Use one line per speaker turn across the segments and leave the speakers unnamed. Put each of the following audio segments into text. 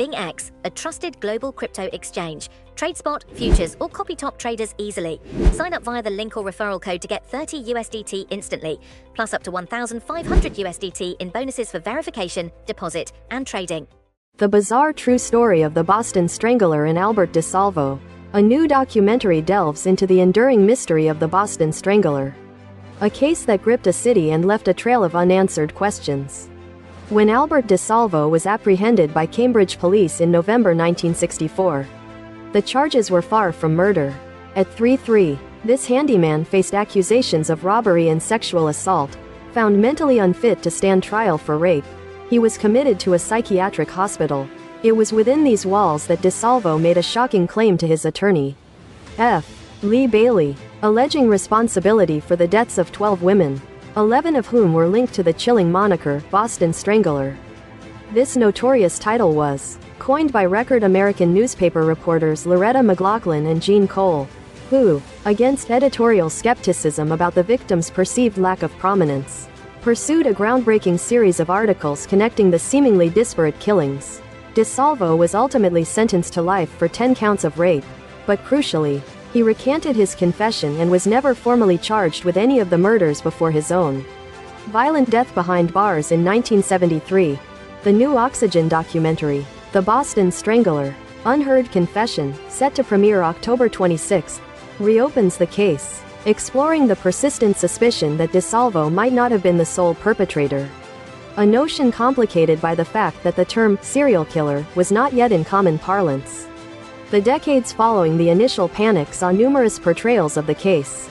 BingX, a trusted global crypto exchange. Trade spot, futures, or copy top traders easily. Sign up via the link or referral code to get 30 USDT instantly, plus up to 1,500 USDT in bonuses for verification, deposit, and trading.
The bizarre true story of the Boston Strangler and Albert DeSalvo. A new documentary delves into the enduring mystery of the Boston Strangler. A case that gripped a city and left a trail of unanswered questions. When Albert DeSalvo was apprehended by Cambridge police in November 1964, the charges were far from murder. At 33, this handyman faced accusations of robbery and sexual assault. Found mentally unfit to stand trial for rape, he was committed to a psychiatric hospital. It was within these walls that DeSalvo made a shocking claim to his attorney, F. Lee Bailey, alleging responsibility for the deaths of 12 women, 11 of whom were linked to the chilling moniker, Boston Strangler. This notorious title was coined by Record American newspaper reporters Loretta McLaughlin and Jean Cole, who, against editorial skepticism about the victim's perceived lack of prominence, pursued a groundbreaking series of articles connecting the seemingly disparate killings. DeSalvo was ultimately sentenced to life for 10 counts of rape, but crucially, he recanted his confession and was never formally charged with any of the murders before his own violent death behind bars in 1973. The new Oxygen documentary, The Boston Strangler, Unheard Confession, set to premiere October 26, reopens the case, exploring the persistent suspicion that DeSalvo might not have been the sole perpetrator. A notion complicated by the fact that the term serial killer was not yet in common parlance. The decades following the initial panic saw numerous portrayals of the case.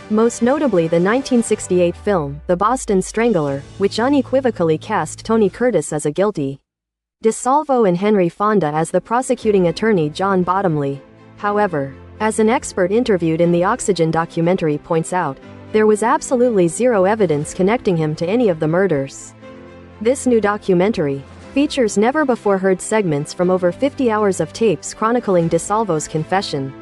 Most notably the 1968 film, The Boston Strangler, which unequivocally cast Tony Curtis as a guilty DeSalvo and Henry Fonda as the prosecuting attorney John Bottomley. However, as an expert interviewed in the Oxygen documentary points out, there was absolutely zero evidence connecting him to any of the murders. This new documentary features never-before-heard segments from over 50 hours of tapes chronicling DeSalvo's confession.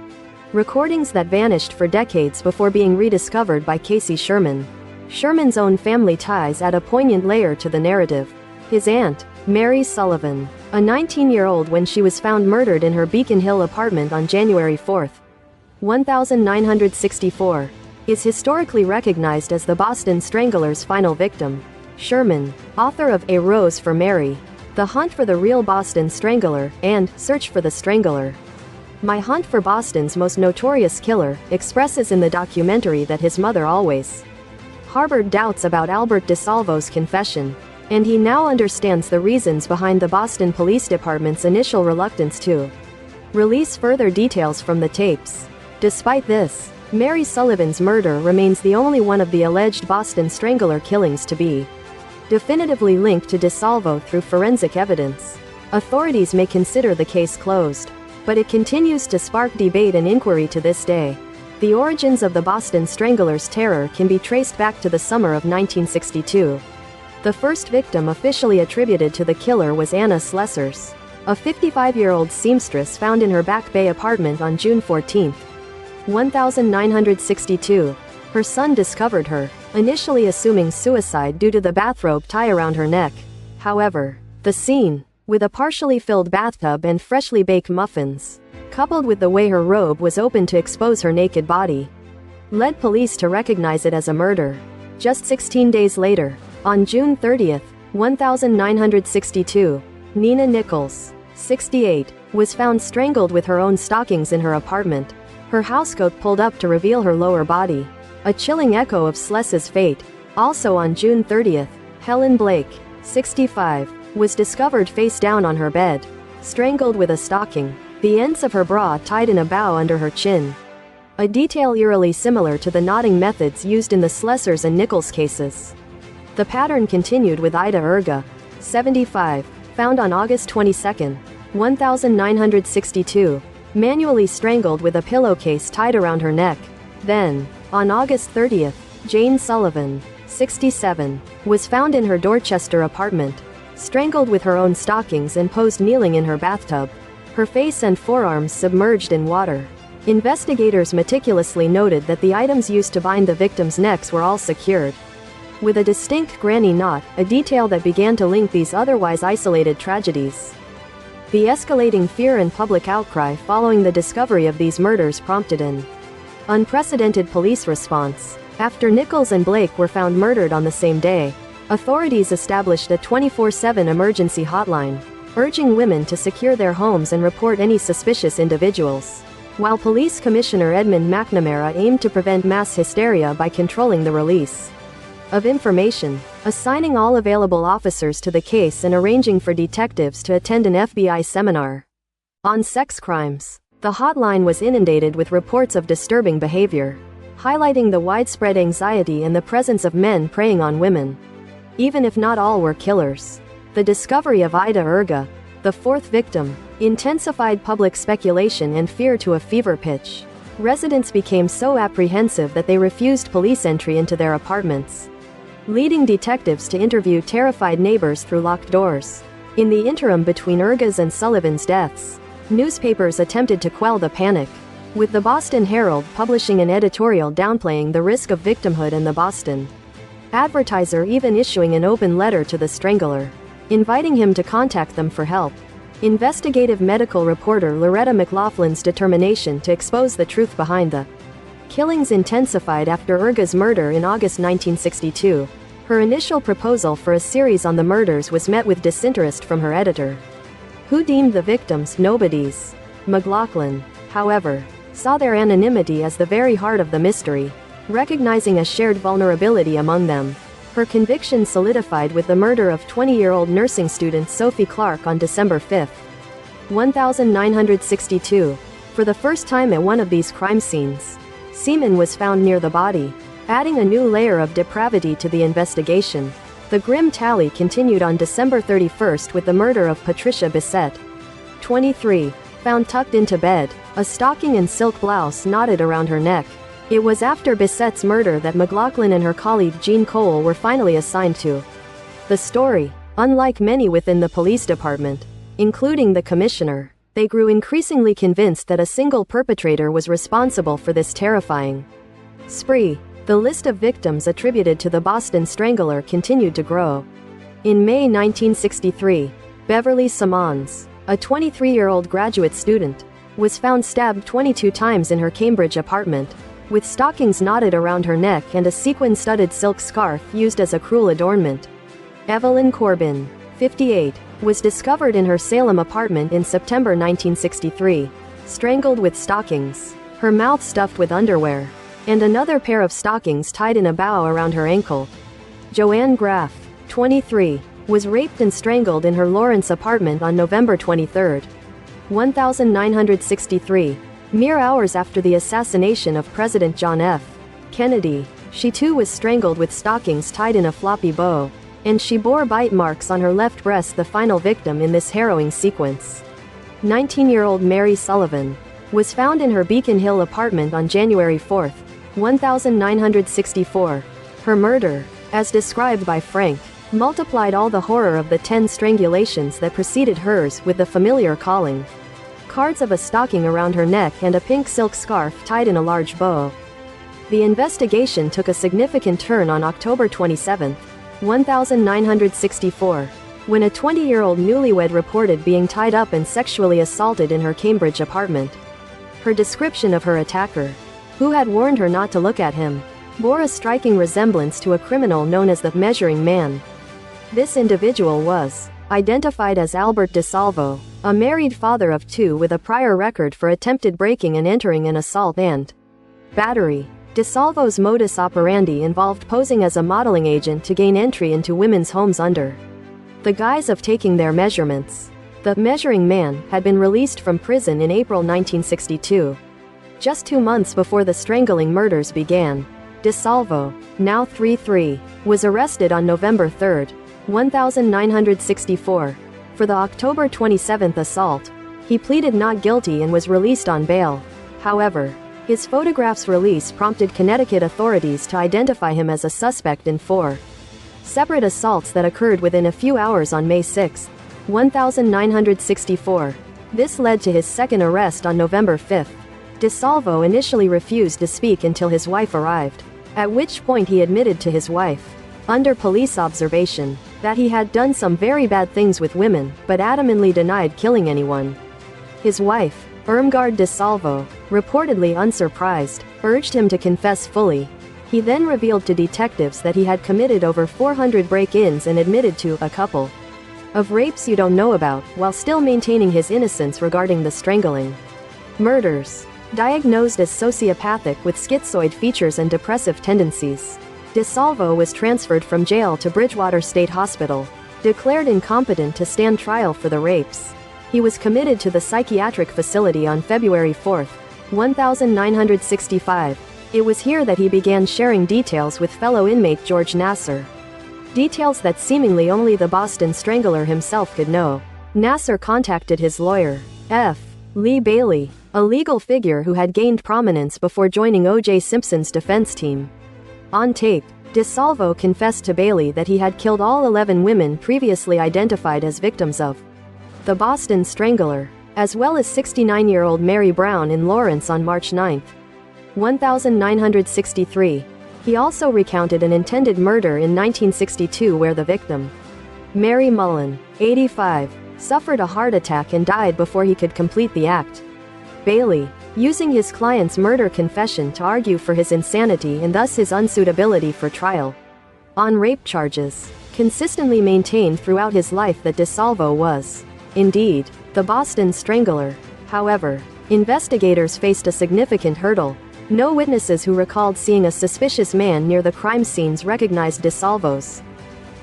Recordings that vanished for decades before being rediscovered by Casey Sherman. Sherman's own family ties add a poignant layer to the narrative. His aunt, Mary Sullivan, a 19-year-old when she was found murdered in her Beacon Hill apartment on January 4, 1964, is historically recognized as the Boston Strangler's final victim. Sherman, author of A Rose for Mary, The Hunt for the Real Boston Strangler, and Search for the Strangler, My Hunt for Boston's Most Notorious Killer, expresses in the documentary that his mother always harbored doubts about Albert DeSalvo's confession, and he now understands the reasons behind the Boston Police Department's initial reluctance to release further details from the tapes. Despite this, Mary Sullivan's murder remains the only one of the alleged Boston Strangler killings to be definitively linked to DeSalvo through forensic evidence. Authorities may consider the case closed, but it continues to spark debate and inquiry to this day. The origins of the Boston Strangler's terror can be traced back to the summer of 1962. The first victim officially attributed to the killer was Anna Slessers, a 55-year-old seamstress found in her Back Bay apartment on June 14, 1962. Her son discovered her, initially assuming suicide due to the bathrobe tie around her neck. However, the scene, with a partially filled bathtub and freshly baked muffins, coupled with the way her robe was open to expose her naked body, led police to recognize it as a murder. Just 16 days later, on June 30, 1962, Nina Nichols, 68, was found strangled with her own stockings in her apartment, her housecoat pulled up to reveal her lower body. A chilling echo of Sless's fate. Also on June 30, Helen Blake, 65, was discovered face down on her bed, strangled with a stocking, the ends of her bra tied in a bow under her chin. A detail eerily similar to the knotting methods used in the Slessers and Nichols cases. The pattern continued with Ida Erga, 75, found on August 22, 1962, manually strangled with a pillowcase tied around her neck. Then, on August 30, Jane Sullivan, 67, was found in her Dorchester apartment, strangled with her own stockings and posed kneeling in her bathtub, her face and forearms submerged in water. Investigators meticulously noted that the items used to bind the victims' necks were all secured with a distinct granny knot, a detail that began to link these otherwise isolated tragedies. The escalating fear and public outcry following the discovery of these murders prompted an unprecedented police response. After Nichols and Blake were found murdered on the same day, authorities established a 24/7 emergency hotline, urging women to secure their homes and report any suspicious individuals. While Police Commissioner Edmund McNamara aimed to prevent mass hysteria by controlling the release of information, assigning all available officers to the case and arranging for detectives to attend an FBI seminar on sex crimes. The hotline was inundated with reports of disturbing behavior, highlighting the widespread anxiety and the presence of men preying on women, even if not all were killers. The discovery of Ida Urga, the fourth victim, intensified public speculation and fear to a fever pitch. Residents became so apprehensive that they refused police entry into their apartments, leading detectives to interview terrified neighbors through locked doors. In the interim between Urga's and Sullivan's deaths, newspapers attempted to quell the panic, with the Boston Herald publishing an editorial downplaying the risk of victimhood and the Boston Advertiser even issuing an open letter to the Strangler, inviting him to contact them for help. Investigative medical reporter Loretta McLaughlin's determination to expose the truth behind the killings intensified after Urga's murder in August 1962. Her initial proposal for a series on the murders was met with disinterest from her editor, who deemed the victims nobodies. McLaughlin, however, saw their anonymity as the very heart of the mystery, recognizing a shared vulnerability among them. Her conviction solidified with the murder of 20-year-old nursing student Sophie Clark on December 5, 1962. For the first time at one of these crime scenes, semen was found near the body, adding a new layer of depravity to the investigation. The grim tally continued on December 31 with the murder of Patricia Bissett, 23, found tucked into bed, a stocking and silk blouse knotted around her neck. It was after Bissett's murder that McLaughlin and her colleague Jean Cole were finally assigned to the story. Unlike many within the police department, including the commissioner, they grew increasingly convinced that a single perpetrator was responsible for this terrifying spree. The list of victims attributed to the Boston Strangler continued to grow. In May 1963, Beverly Simmons, a 23-year-old graduate student, was found stabbed 22 times in her Cambridge apartment, with stockings knotted around her neck and a sequin-studded silk scarf used as a cruel adornment. Evelyn Corbin, 58, was discovered in her Salem apartment in September 1963, strangled with stockings, her mouth stuffed with underwear, and another pair of stockings tied in a bow around her ankle. Joanne Graff, 23, was raped and strangled in her Lawrence apartment on November 23, 1963, mere hours after the assassination of President John F. Kennedy. She too was strangled with stockings tied in a floppy bow, and she bore bite marks on her left breast, the final victim in this harrowing sequence. 19-year-old Mary Sullivan was found in her Beacon Hill apartment on January 4, 1964. Her murder, as described by Frank, multiplied all the horror of the 10 strangulations that preceded hers with the familiar calling cards of a stocking around her neck and a pink silk scarf tied in a large bow. The investigation took a significant turn on October 27, 1964, when a 20-year-old newlywed reported being tied up and sexually assaulted in her Cambridge apartment. Her description of her attacker, who had warned her not to look at him, bore a striking resemblance to a criminal known as the Measuring Man. This individual was identified as Albert DeSalvo, a married father of 2 with a prior record for attempted breaking and entering, an assault and battery. DeSalvo's modus operandi involved posing as a modeling agent to gain entry into women's homes under the guise of taking their measurements. The Measuring Man had been released from prison in April 1962. Just 2 months before the strangling murders began, DeSalvo, now 33, was arrested on November 3, 1964. For the October 27 assault, he pleaded not guilty and was released on bail. However, his photograph's release prompted Connecticut authorities to identify him as a suspect in 4 separate assaults that occurred within a few hours on May 6, 1964. This led to his second arrest on November 5. DeSalvo initially refused to speak until his wife arrived, at which point he admitted to his wife, under police observation, that he had done some very bad things with women, but adamantly denied killing anyone. His wife, Unheard DeSalvo, reportedly unsurprised, urged him to confess fully. He then revealed to detectives that he had committed over 400 break-ins and admitted to a couple of rapes you don't know about, while still maintaining his innocence regarding the strangling murders. Diagnosed as sociopathic with schizoid features and depressive tendencies, DeSalvo was transferred from jail to Bridgewater State Hospital. Declared incompetent to stand trial for the rapes, he was committed to the psychiatric facility on February 4, 1965. It was here that he began sharing details with fellow inmate George Nasser. Details that seemingly only the Boston Strangler himself could know. Nasser contacted his lawyer, F. Lee Bailey, a legal figure who had gained prominence before joining O.J. Simpson's defense team. On tape, DeSalvo confessed to Bailey that he had killed all 11 women previously identified as victims of the Boston Strangler, as well as 69-year-old Mary Brown in Lawrence on March 9, 1963. He also recounted an intended murder in 1962 where the victim, Mary Mullen, 85, suffered a heart attack and died before he could complete the act. Bailey, using his client's murder confession to argue for his insanity and thus his unsuitability for trial on rape charges, consistently maintained throughout his life that DeSalvo was, indeed, the Boston Strangler. However, investigators faced a significant hurdle. No witnesses who recalled seeing a suspicious man near the crime scenes recognized DeSalvo's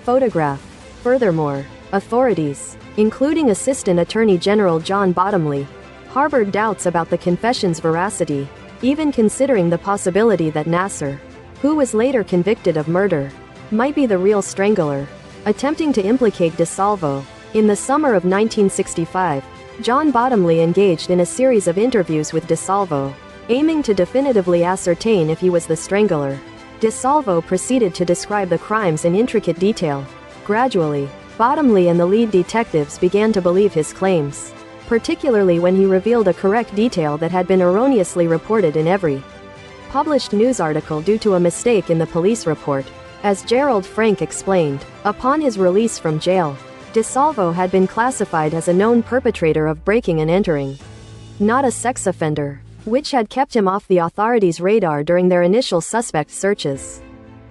photograph. Furthermore, authorities, including Assistant Attorney General John Bottomley, harbored doubts about the confession's veracity, even considering the possibility that Nasser, who was later convicted of murder, might be the real strangler. Attempting to implicate DeSalvo, in the summer of 1965, John Bottomley engaged in a series of interviews with DeSalvo, aiming to definitively ascertain if he was the strangler. DeSalvo proceeded to describe the crimes in intricate detail. Gradually, Bottomley and the lead detectives began to believe his claims, particularly when he revealed a correct detail that had been erroneously reported in every published news article due to a mistake in the police report. As Gerald Frank explained, upon his release from jail, DeSalvo had been classified as a known perpetrator of breaking and entering, not a sex offender, which had kept him off the authorities' radar during their initial suspect searches.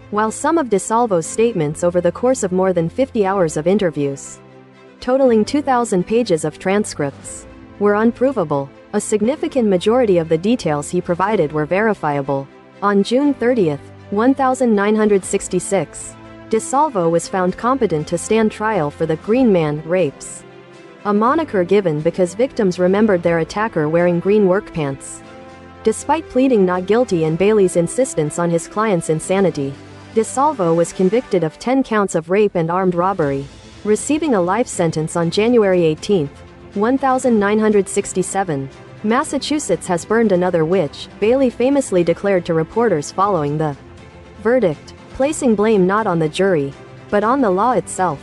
While some of DeSalvo's statements over the course of more than 50 hours of interviews, totaling 2,000 pages of transcripts, were unprovable, a significant majority of the details he provided were verifiable. On June 30, 1966, DeSalvo was found competent to stand trial for the Green Man rapes, a moniker given because victims remembered their attacker wearing green work pants. Despite pleading not guilty and Bailey's insistence on his client's insanity, DeSalvo was convicted of 10 counts of rape and armed robbery, receiving a life sentence on January 18, 1967. Massachusetts has burned another witch, Bailey famously declared to reporters following the verdict, placing blame not on the jury, but on the law itself.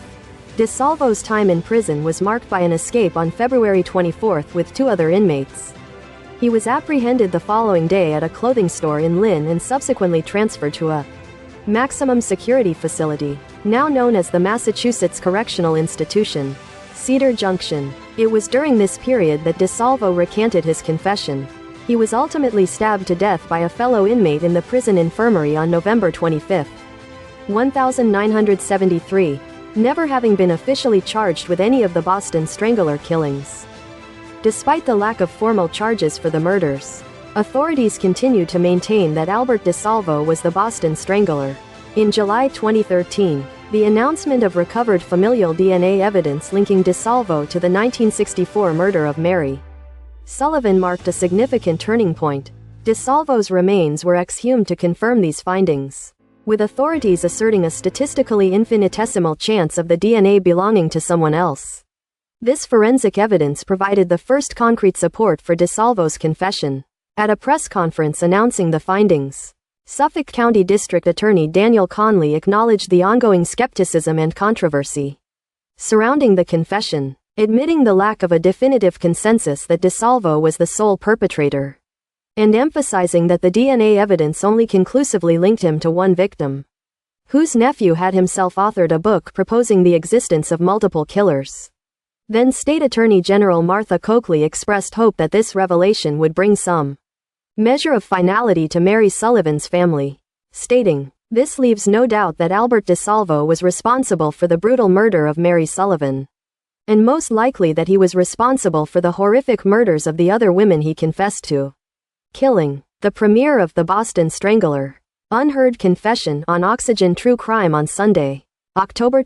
DeSalvo's time in prison was marked by an escape on February 24 with 2 other inmates. He was apprehended the following day at a clothing store in Lynn and subsequently transferred to a maximum security facility, now known as the Massachusetts Correctional Institution, Cedar Junction. It was during this period that DeSalvo recanted his confession. He was ultimately stabbed to death by a fellow inmate in the prison infirmary on November 25, 1973, never having been officially charged with any of the Boston Strangler killings. Despite the lack of formal charges for the murders, authorities continue to maintain that Albert DeSalvo was the Boston Strangler. In July 2013, the announcement of recovered familial DNA evidence linking DeSalvo to the 1964 murder of Mary Sullivan marked a significant turning point. DeSalvo's remains were exhumed to confirm these findings, with authorities asserting a statistically infinitesimal chance of the DNA belonging to someone else. This forensic evidence provided the first concrete support for DeSalvo's confession. At a press conference announcing the findings, Suffolk County District Attorney Daniel Conley acknowledged the ongoing skepticism and controversy surrounding the confession, admitting the lack of a definitive consensus that DeSalvo was the sole perpetrator, and emphasizing that the DNA evidence only conclusively linked him to one victim. whose nephew had himself authored a book proposing the existence of multiple killers. Then State Attorney General Martha Coakley expressed hope that this revelation would bring some measure of finality to Mary Sullivan's family, stating, "This leaves no doubt that Albert DeSalvo was responsible for the brutal murder of Mary Sullivan, and most likely that he was responsible for the horrific murders of the other women he confessed to killing." The premiere of The Boston Strangler, Unheard Confession on Oxygen True Crime on Sunday, October